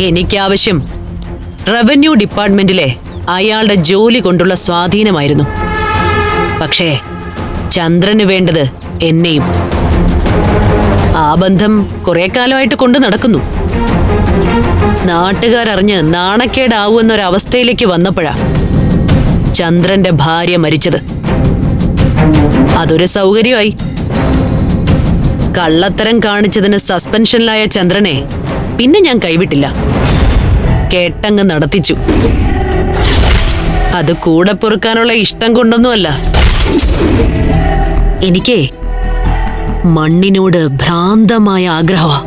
എനിക്കാവശ്യം revenue ഡിപ്പാർട്ട്മെന്റിലെ അയാളുടെ ജോലി കൊണ്ടുള്ള സ്വാധീനമായിരുന്നു. പക്ഷേ ചന്ദ്രന് വേണ്ടത് എന്നെയും. ആ ബന്ധം കുറെ കാലമായിട്ട് കൊണ്ടു നടക്കുന്നു. നാട്ടുകാരറിഞ്ഞ് നാണക്കേടാവുന്നൊരവസ്ഥയിലേക്ക് വന്നപ്പോഴാ ചന്ദ്രന്റെ ഭാര്യ മരിച്ചത്. അതൊരു സൗകര്യമായി. കള്ളത്തരം കാണിച്ചതിന് സസ്പെൻഷനിലായ ചന്ദ്രനെ പിന്നെ ഞാൻ കൈവിട്ടില്ല. കേട്ടങ്ങ് നടത്തിച്ചു. അത് കൂടെ പൊറുക്കാനുള്ള ഇഷ്ടം കൊണ്ടൊന്നുമല്ല. എനിക്കേ മണ്ണിനോട് ഭ്രാന്തമായ ആഗ്രഹമാ.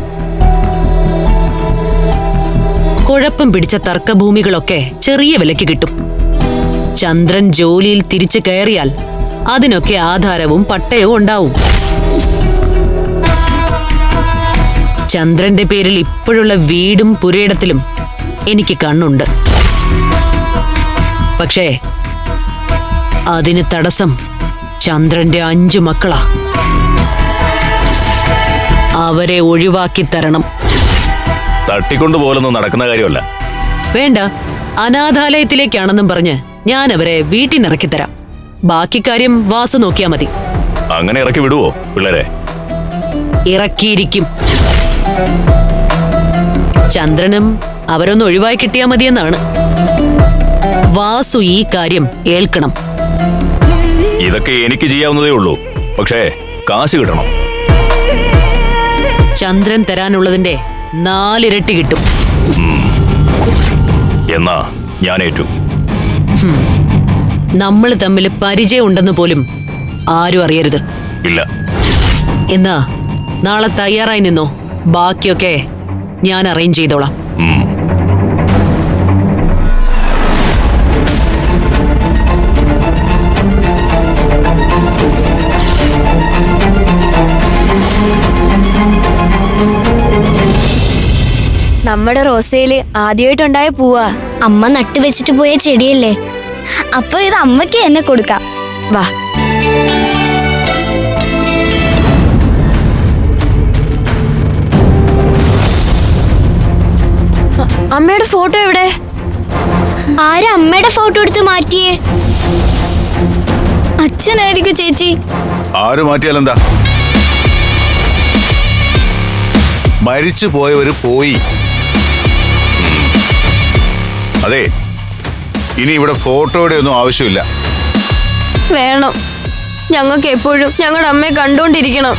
കുഴപ്പം പിടിച്ച തർക്കഭൂമികളൊക്കെ ചെറിയ വിലയ്ക്ക് കിട്ടും. ചന്ദ്രൻ ജോലിയിൽ തിരിച്ചു കയറിയാൽ അതിനൊക്കെ ആധാരവും പട്ടയവും ഉണ്ടാവും. ചന്ദ്രന്റെ പേരിൽ ഇപ്പോഴുള്ള വീടും പുരയിടത്തിലും എനിക്ക് കണ്ണുണ്ട്. പക്ഷേ അതിന് തടസ്സം ചന്ദ്രന്റെ 5 മക്കളാ. അവരെ ഒഴിവാക്കി തരണം. തട്ടിക്കൊണ്ടുപോലൊന്നും നടക്കുന്ന കാര്യമല്ല. വേണ്ട, അനാഥാലയത്തിലേക്കാണെന്നും പറഞ്ഞ് ഞാൻ അവരെ വീട്ടിൽ നിന്ന് ഇറക്കിത്തരാം. ബാക്കി കാര്യം വാസു നോക്കിയാ മതി. അങ്ങനെ ഇറക്കി വിടുവോ പിള്ളേരെ? ഇറക്കിയിരിക്കും. ചന്ദ്രനും അവരൊന്ന് ഒഴിവായി കിട്ടിയാ മതിയെന്നാണ്. വാസു ഈ കാര്യം ഏൽക്കണം. ഇതൊക്കെ എനിക്ക് ചെയ്യാവുന്നതേ ഉള്ളൂ. പക്ഷേ കാശ് കിട്ടണം. ചന്ദ്രൻ തരാനുള്ളതിന്റെ 4 ഇരട്ടി കിട്ടും. എന്നാ ഞാൻ ഏറ്റു. നമ്മൾ തമ്മിൽ പരിചയം ഉണ്ടെന്ന് പോലും ആരും അറിയരുത്. ഇല്ല. എന്നാ നാളെ തയ്യാറായി നിന്നോ. ബാക്കിയൊക്കെ ഞാൻ അറേഞ്ച് ചെയ്തോളാം. നമ്മുടെ റോസയില് ആദ്യമായിട്ടുണ്ടായ പൂവാ. അമ്മ നട്ടുവെച്ചിട്ട് പോയ ചെടിയല്ലേ. അപ്പൊ ഇത് അമ്മയ്ക്ക് എന്നെ കൊടുക്കാം. വാ. അമ്മയുടെ ഫോട്ടോ എവിടെ? ആരാ അമ്മയുടെ ഫോട്ടോ എടുത്ത് മാറ്റിയേ? അച്ഛനായിരിക്കും ചേച്ചി. ആര് മാറ്റിയാലെന്താ? മരിച്ചു പോയവര് പോയി. അതെ, ഇനി ഇവിടെ ഫോട്ടോയുടെ ഒന്നും ആവശ്യമില്ല. വേണം. ഞങ്ങൾക്ക് എപ്പോഴും ഞങ്ങളുടെ അമ്മയെ കണ്ടോണ്ടിരിക്കണം.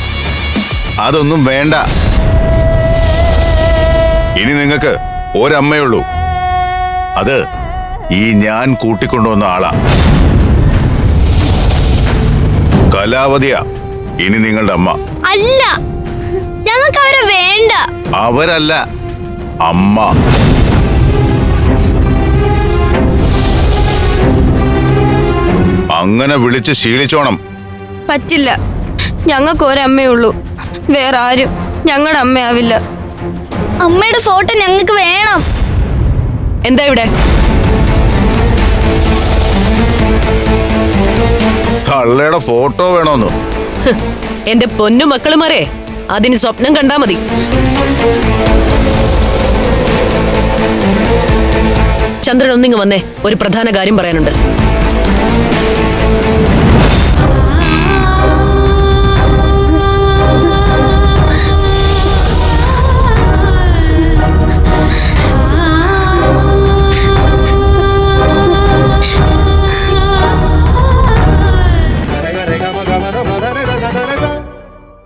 അതൊന്നും വേണ്ട. ഇനി നിങ്ങൾക്ക് ഒരമ്മയുള്ളൂ. അത് ഈ ഞാൻ കൂട്ടിക്കൊണ്ടുവന്ന ആളാ. കലാവതിയാ ഇനി നിങ്ങളുടെ അമ്മ. അല്ല, ഞങ്ങൾക്ക് അവരെ വേണ്ട. അവരല്ല, അമ്മ. അങ്ങനെ വിളിച്ച് ശീലിച്ചോണം. പറ്റില്ല. ഞങ്ങൾക്ക് ഒരമ്മയുള്ളൂ. വേറെ ആരും ഞങ്ങളുടെ അമ്മയാവില്ല. അമ്മയുടെ ഫോട്ടോ ഞങ്ങൾക്ക് വേണം. എന്താ ഇവിടെ? തള്ളയുടെ ഫോട്ടോ വേണോന്നു? എന്റെ പൊന്നു മക്കളുമാരെ, അതിന് സ്വപ്നം കണ്ടാ മതി. ചന്ദ്രൻ ഒന്നിങ്ങ് വന്നേ, ഒരു പ്രധാന കാര്യം പറയാനുണ്ട്.